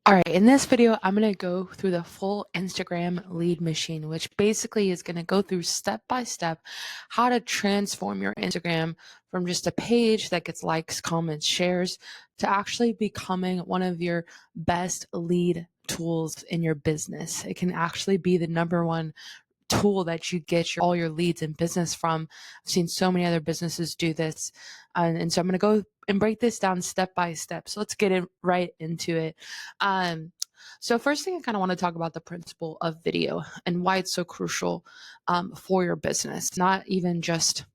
All right, in this video, I'm going to go through the full Instagram lead machine, which basically is going to go through step by step how to transform your Instagram from just a page that gets likes, comments, shares to actually becoming one of your best lead tools in your business. It can actually be the number one tool that you get all your leads in business from. I've seen so many other businesses do this. And so I'm going to go and break this down step by step. So let's get right into it. So first thing I kind of want to talk about the principle of video and why it's so crucial for your business, not even just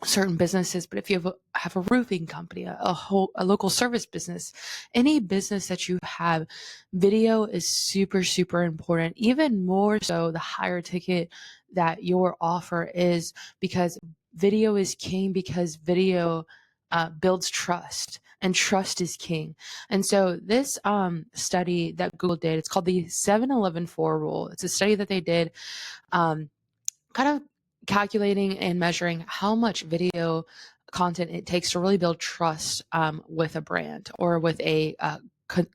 certain businesses, but if you have a roofing company, a local service business, any business that you have, video is super, super important, even more so the higher ticket that your offer is, because video is king, because video builds trust. And trust is king. And so this study that Google did, it's called the 7-11-4 rule. It's a study that they did kind of calculating and measuring how much video content it takes to really build trust with a brand or with a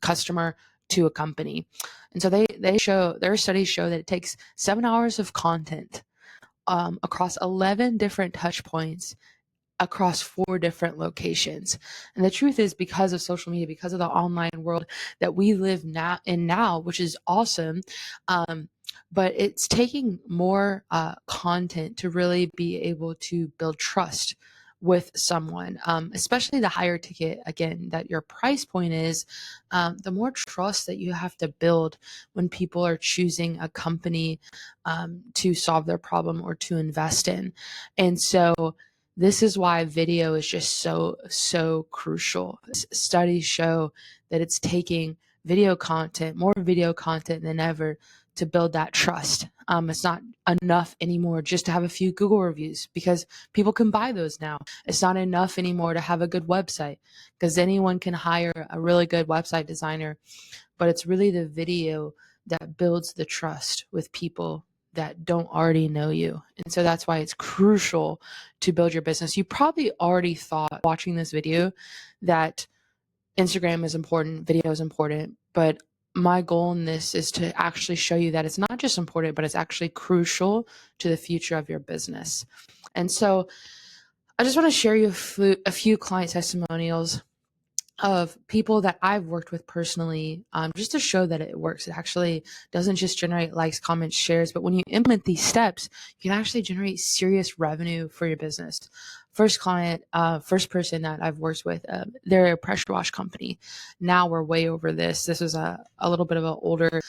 customer to a company. And so their studies show that it takes 7 hours of content across 11 different touch points across 4 different locations. And the truth is, because of social media, because of the online world that we live now, which is awesome, but it's taking more content to really be able to build trust with someone, especially the higher ticket, again, that your price point is, the more trust that you have to build when people are choosing a company to solve their problem or to invest in. And so this is why video is just so crucial. Studies show that it's taking more video content than ever to build that trust. It's not enough anymore just to have a few Google reviews, because people can buy those now. It's not enough anymore to have a good website, because anyone can hire a really good website designer. But it's really the video that builds the trust with people that don't already know you. And so that's why it's crucial to build your business. You probably already thought watching this video that Instagram is important, video is important, but my goal in this is to actually show you that it's not just important, but it's actually crucial to the future of your business. And so I just want to share you a few client testimonials of people that I've worked with personally, just to show that it works. It actually doesn't just generate likes, comments, shares, but when you implement these steps, you can actually generate serious revenue for your business. First client, first person that I've worked with, they're a pressure wash company. Now we're way over this. This was a little bit of an older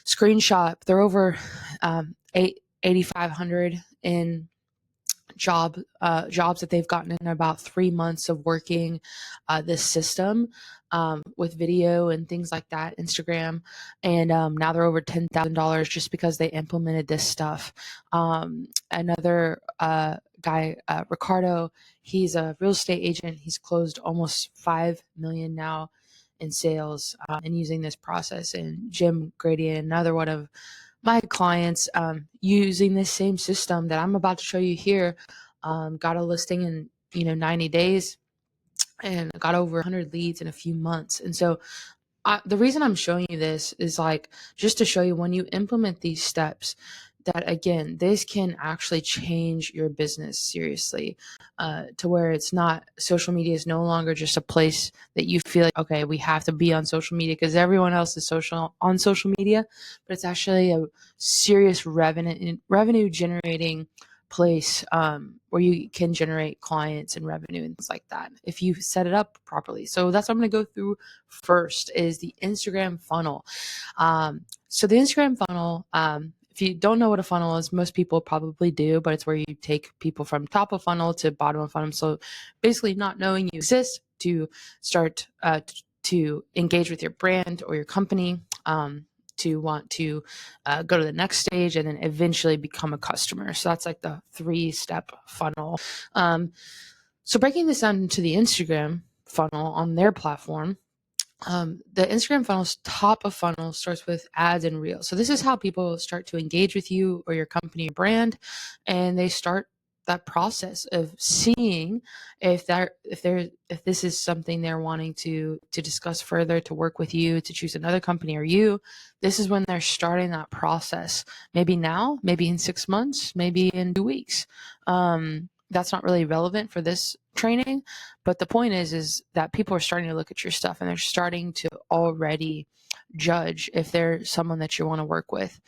screenshot. They're over 8,500 in jobs that they've gotten in about 3 months of working this system with video and things like that, Instagram. And now they're over $10,000 just because they implemented this stuff. Another guy, Ricardo, he's a real estate agent. He's closed almost 5 million now in sales and using this process. And Jim Grady, another one of my clients, using this same system that I'm about to show you here, got a listing in 90 days and got over 100 leads in a few months. And so the reason I'm showing you this is just to show you, when you implement these steps, that again, this can actually change your business seriously, to where it's not, social media is no longer just a place that you feel like, okay, we have to be on social media because everyone else is on social media, but it's actually a serious revenue generating place, where you can generate clients and revenue and things like that if you set it up properly. So that's what I'm going to go through first, is the Instagram funnel. So the Instagram funnel, if you don't know what a funnel is, most people probably do, but it's where you take people from top of funnel to bottom of funnel. So basically, not knowing you exist to start to engage with your brand or your company, to want to go to the next stage and then eventually become a customer. So that's like the 3-step funnel. So breaking this down into the Instagram funnel on their platform, the Instagram funnel's top of funnel starts with ads and reels. So this is how people start to engage with you or your company or brand, and they start that process of seeing if this is something they're wanting to discuss further, to work with you, to choose another company or you. This is when they're starting that process. Maybe now, maybe in 6 months, maybe in 2 weeks. That's not really relevant for this training, but the point is that people are starting to look at your stuff and they're starting to already judge if they're someone that you want to work with.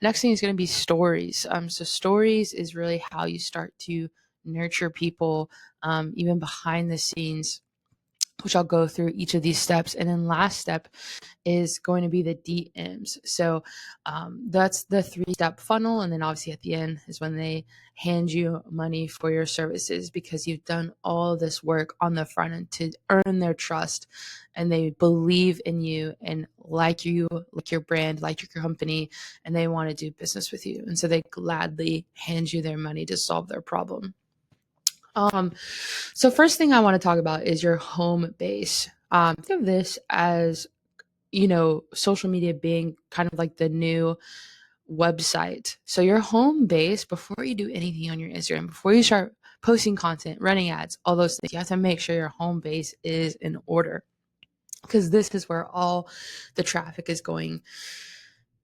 Next thing is going to be stories. So stories is really how you start to nurture people, even behind the scenes, which I'll go through each of these steps. And then last step is going to be the DMs. So that's the 3-step funnel. And then obviously at the end is when they hand you money for your services, because you've done all this work on the front end to earn their trust, and they believe in you and like you, like your brand, like your company, and they want to do business with you. And so they gladly hand you their money to solve their problem. So first thing I want to talk about is your home base. Think of this as, social media being kind of like the new website. So your home base, before you do anything on your Instagram, before you start posting content, running ads, all those things, you have to make sure your home base is in order, because this is where all the traffic is going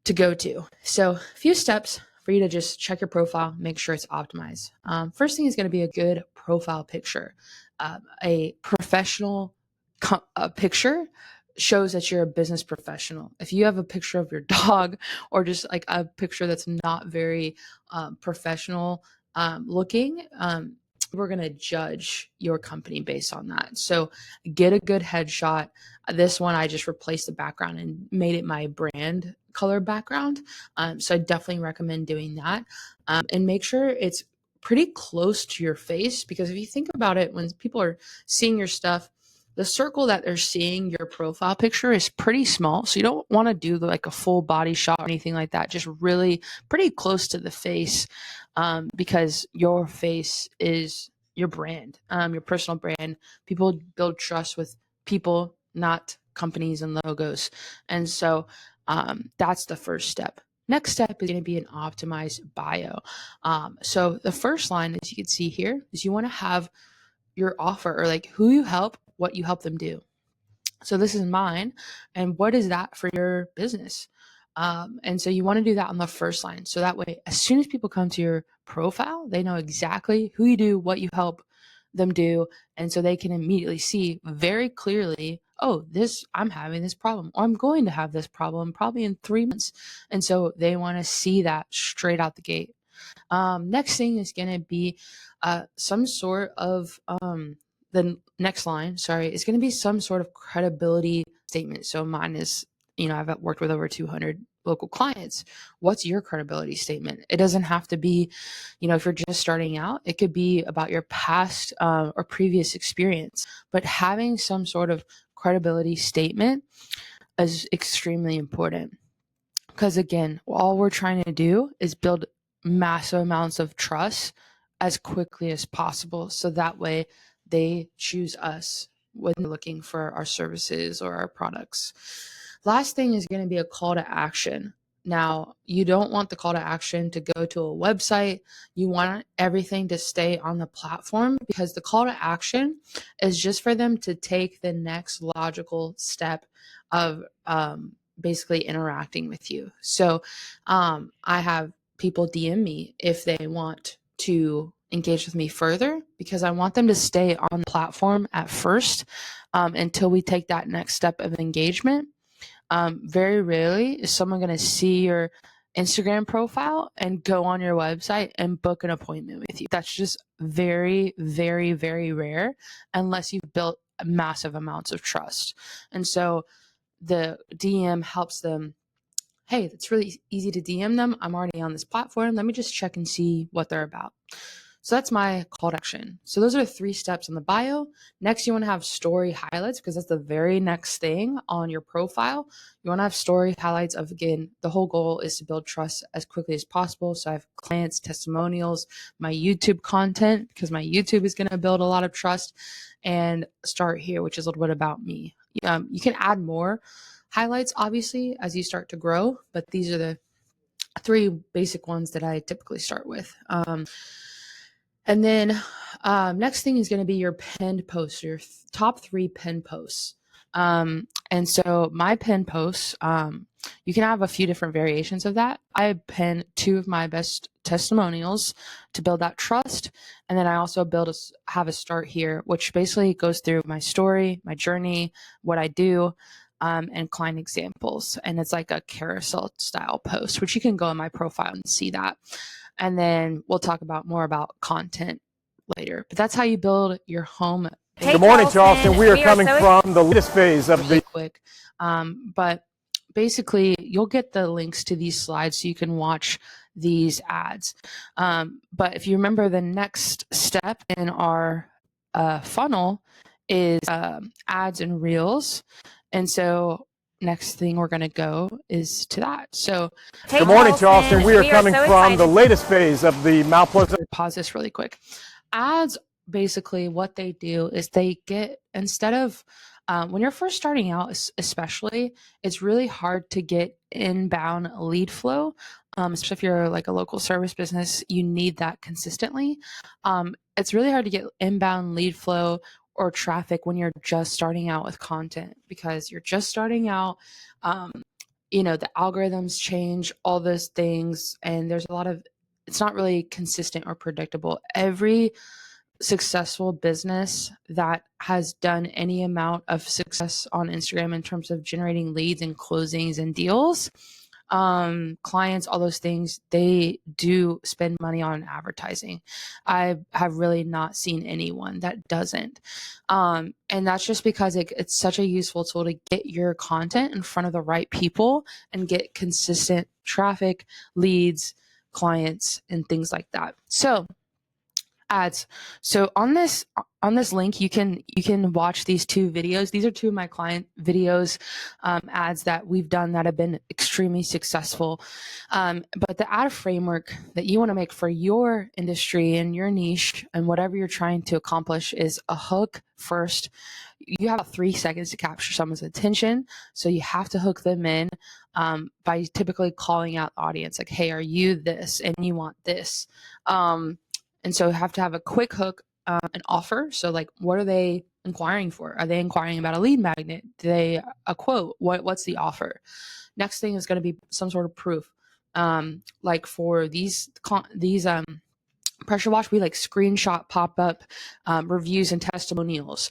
to go to. So a few steps for you to just check your profile, make sure it's optimized. First thing is going to be a good profile picture. A professional picture shows that you're a business professional. If you have a picture of your dog, or just like a picture that's not very professional looking, we're going to judge your company based on that. So get a good headshot. This one, I just replaced the background and made it my brand color background. So I definitely recommend doing that. And make sure it's pretty close to your face, because if you think about it, when people are seeing your stuff, the circle that they're seeing your profile picture is pretty small. So you don't want to do like a full body shot or anything like that. Just really pretty close to the face, because your face is your brand, your personal brand. People build trust with people, not companies and logos. And so that's the first step. Next step is going to be an optimized bio. So the first line, as you can see here, is you want to have your offer, or like who you help, what you help them do. So this is mine, and what is that for your business? And so you want to do that on the first line. So that way, as soon as people come to your profile, they know exactly who you do, what you help them do. And so they can immediately see very clearly, oh, I'm having this problem, or I'm going to have this problem probably in 3 months. And so they want to see that straight out the gate. Next thing is going to be some sort of the next line, sorry, is going to be some sort of credibility statement. So mine is, I've worked with over 200 local clients. What's your credibility statement? It doesn't have to be, if you're just starting out, it could be about your past or previous experience, but having some sort of credibility statement is extremely important. Because again, all we're trying to do is build massive amounts of trust as quickly as possible. So that way they choose us when they're looking for our services or our products. Last thing is going to be a call to action. Now, you don't want the call to action to go to a website. You want everything to stay on the platform, because the call to action is just for them to take the next logical step of basically interacting with you. So I have people DM me if they want to engage with me further, because I want them to stay on the platform at first until we take that next step of engagement. Very rarely is someone going to see your Instagram profile and go on your website and book an appointment with you. That's just very, very, very rare, unless you've built massive amounts of trust. And so the DM helps them, hey, it's really easy to DM them. I'm already on this platform. Let me just check and see what they're about. So that's my call to action. So those are 3 steps on the bio. Next, you want to have story highlights, because that's the very next thing on your profile. You want to have story highlights of, again, the whole goal is to build trust as quickly as possible. So I have clients, testimonials, my YouTube content, because my YouTube is going to build a lot of trust, and start here, which is a little bit about me. You can add more highlights, obviously, as you start to grow, but these are the 3 basic ones that I typically start with. And then next thing is going to be your pinned posts, your top 3 pinned posts. And so my pinned posts, you can have a few different variations of that. I pin 2 of my best testimonials to build that trust. And then I also have a start here, which basically goes through my story, my journey, what I do, and client examples. And it's like a carousel style post, which you can go in my profile and see that. And then we'll talk more about content later. But that's how you build your home. Hey, good morning, Charleston. We are coming from the latest phase of really quick. But basically, you'll get the links to these slides so you can watch these ads. But if you remember, the next step in our funnel is ads and reels. And so next thing we're going to go is to that. So good morning, Charleston. We are coming from the latest phase of the Mount Pleasant. Pause this really quick. Ads, basically what they do is they get, instead of when you're first starting out, especially, it's really hard to get inbound lead flow. Especially if you're like a local service business, you need that consistently. It's really hard to get inbound lead flow or traffic when you're just starting out with content, because you're just starting out. The algorithms change, all those things, and there's a lot of, it's not really consistent or predictable. Every successful business that has done any amount of success on Instagram in terms of generating leads and closings and deals, clients, all those things, they do spend money on advertising. I have really not seen anyone that doesn't. And that's just because it's such a useful tool to get your content in front of the right people and get consistent traffic, leads, clients, and things like that. So ads. So on this link, you can watch these 2 videos. These are 2 of my client videos, ads that we've done that have been extremely successful. But the ad framework that you want to make for your industry and your niche and whatever you're trying to accomplish is a hook first. You have 3 seconds to capture someone's attention, so you have to hook them in by typically calling out the audience, like, hey, are you this and you want this? And so you have to have a quick hook, an offer. So like, what are they inquiring for? Are they inquiring about a lead magnet? Do they a quote? What's the offer? Next thing is going to be some sort of proof. Like for these pressure wash, we like screenshot pop up reviews and testimonials.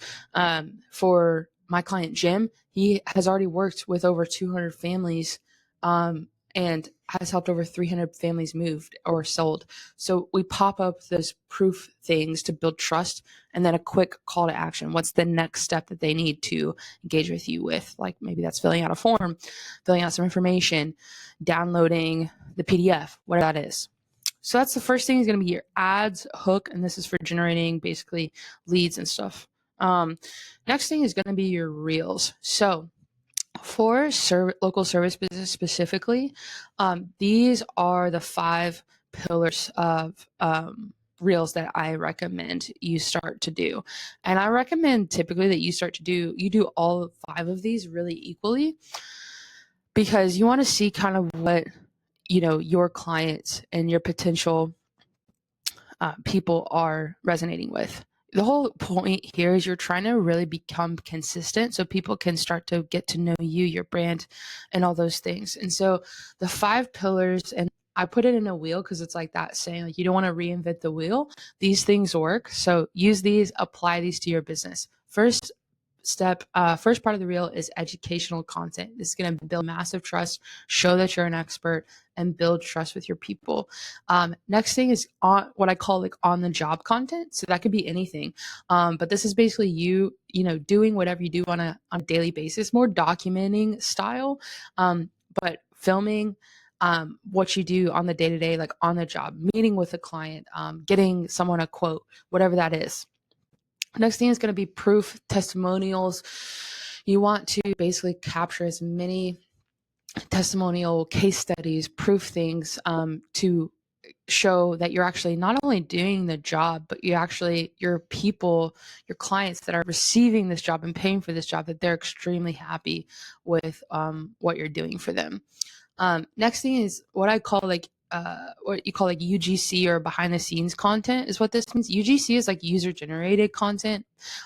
For my client Jim, he has already worked with over 200 families and has helped over 300 families moved or sold. So we pop up those proof things to build trust, and then a quick call to action. What's the next step that they need to engage with you with? Like maybe that's filling out a form, filling out some information, downloading the PDF, whatever that is. So that's the first thing is going to be your ads hook, and this is for generating basically leads and stuff. Next thing is going to be your reels. So for local service business specifically, these are the 5 pillars of reels that I recommend you start to do. And I recommend typically that you do all 5 of these really equally, because you want to see kind of what your clients and your potential people are resonating with. The whole point here is you're trying to really become consistent so people can start to get to know you, your brand, and all those things. And so the 5 pillars, and I put it in a wheel because it's like that saying, like, you don't want to reinvent the wheel. These things work. So use these, apply these to your business. First part of the reel is educational content. This is going to build massive trust, show that you're an expert, and build trust with your people. Next thing is on what I call like on the job content. So that could be anything. But this is basically you doing whatever you do on a daily basis, more documenting style, but filming what you do on the day-to-day, like on the job, meeting with a client, getting someone a quote, whatever that is. Next thing is going to be proof testimonials. You want to basically capture as many testimonial case studies, proof things to show that you're actually not only doing the job, but your people, your clients that are receiving this job and paying for this job, that they're extremely happy with what you're doing for them. Next thing is what I call like what you call like UGC, or behind the scenes content, is what this means. UGC is like user generated content.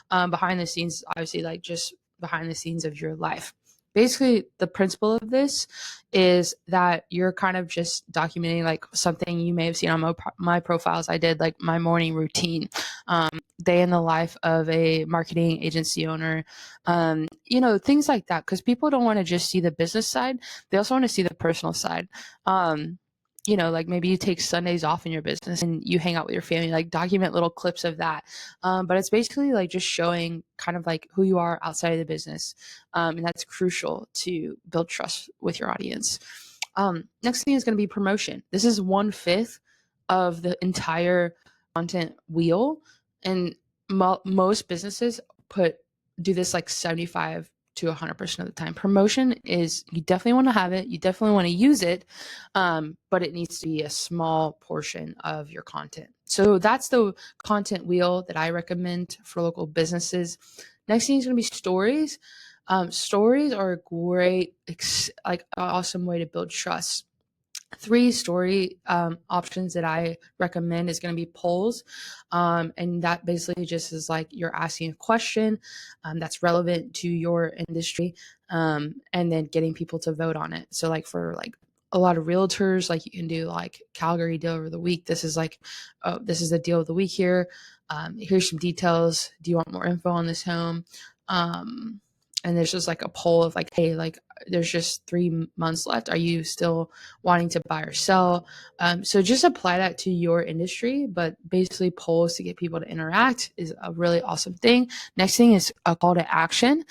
Behind the scenes, obviously, like just behind the scenes of your life. Basically, the principle of this is that you're kind of just documenting like something you may have seen on my profiles. I did like my morning routine, day in the life of a marketing agency owner, things like that. Because people don't want to just see the business side; they also want to see the personal side. Like maybe you take Sundays off in your business and you hang out with your family, like document little clips of that. But it's basically like just showing kind of like who you are outside of the business. And that's crucial to build trust with your audience. Next thing is going to be promotion. This is 1/5 of the entire content wheel. And most businesses do this like 75 to 100% of the time. Promotion is, you definitely want to have it, you definitely want to use it, but it needs to be a small portion of your content. So that's the content wheel that I recommend for local businesses. Next thing is going to be stories. Stories are a great, awesome way to build trust. 3 story options that I recommend is going to be polls. And that basically just is like you're asking a question that's relevant to your industry, and then getting people to vote on it. So like for like a lot of realtors, like you can do like Calgary deal of the week. This is like, oh, this is the deal of the week here. Here's some details. Do you want more info on this home? And there's just like a poll of like, hey, like there's just 3 months left. Are you still wanting to buy or sell? So just apply that to your industry, but basically polls to get people to interact is a really awesome thing. Next thing is a call to action.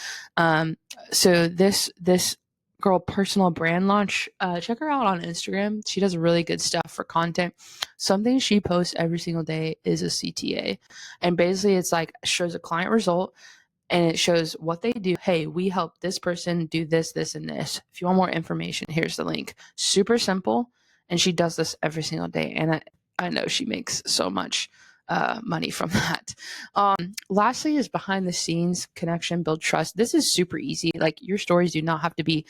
So this girl, personal brand launch, check her out on Instagram. She does really good stuff for content. Something she posts every single day is a CTA. And basically it's like shows a client result, and it shows what they do. Hey, we help this person do this, this, and this. If you want more information, here's the link. Super simple. And she does this every single day. And I know she makes so much money from that. Lastly is behind the scenes connection, build trust. This is super easy. Like your stories do not have to be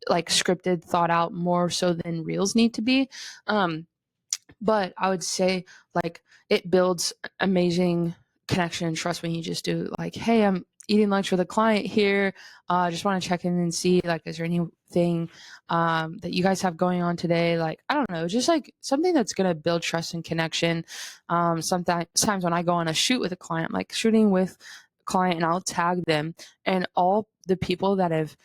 like scripted, thought out, more so than reels need to be. But I would say like it builds amazing connection and trust when you just do like, hey, I'm eating lunch with a client here. Just want to check in and see like, is there anything that you guys have going on today? Like, I don't know, just like something that's going to build trust and connection. Sometimes when I go on a shoot with a client, I'm like shooting with a client and I'll tag them, and all the people that have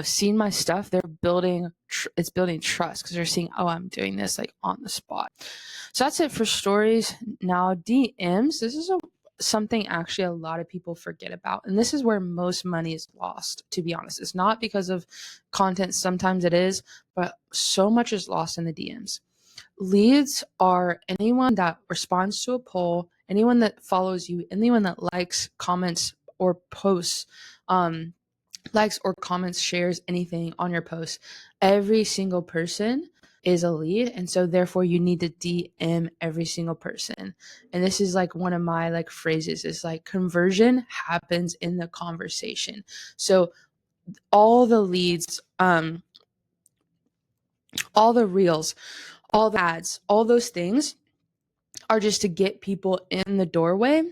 seen my stuff, they're building it's building trust because they're seeing, oh, I'm doing this like on the spot. So that's it for stories. Now DMs, this is something actually a lot of people forget about, and this is where most money is lost, to be honest. It's not because of content, sometimes it is, but so much is lost in the DMs. Leads are anyone that responds to a poll, anyone that follows you, anyone that likes, comments, or posts, likes or comments, shares anything on your post. Every single person is a lead, and so therefore you need to DM every single person. And this is like one of my like phrases is like conversion happens in the conversation. So all the leads, all the reels, all the ads, all those things are just to get people in the doorway,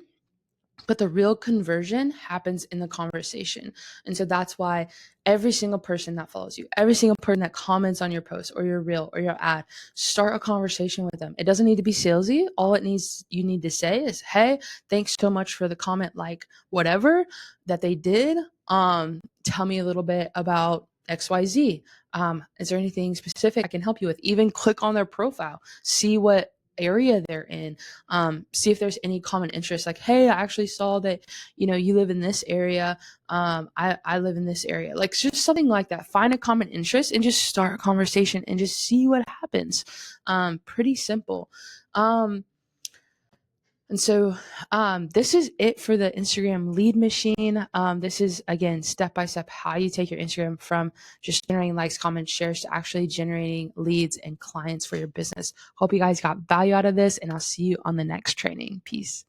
but the real conversion happens in the conversation. And so that's why every single person that follows you, every single person that comments on your post or your reel or your ad, start a conversation with them. It doesn't need to be salesy. All you need to say is, hey, thanks so much for the comment, like whatever that they did. Tell me a little bit about XYZ. Is there anything specific I can help you with? Even click on their profile, see what area they're in, see if there's any common interest, like, hey, I actually saw that you live in this area, I live in this area, like just something like that. Find a common interest and just start a conversation and just see what happens. Pretty simple. And so this is it for the Instagram lead machine. This is, again, step-by-step how you take your Instagram from just generating likes, comments, shares to actually generating leads and clients for your business. Hope you guys got value out of this, and I'll see you on the next training. Peace.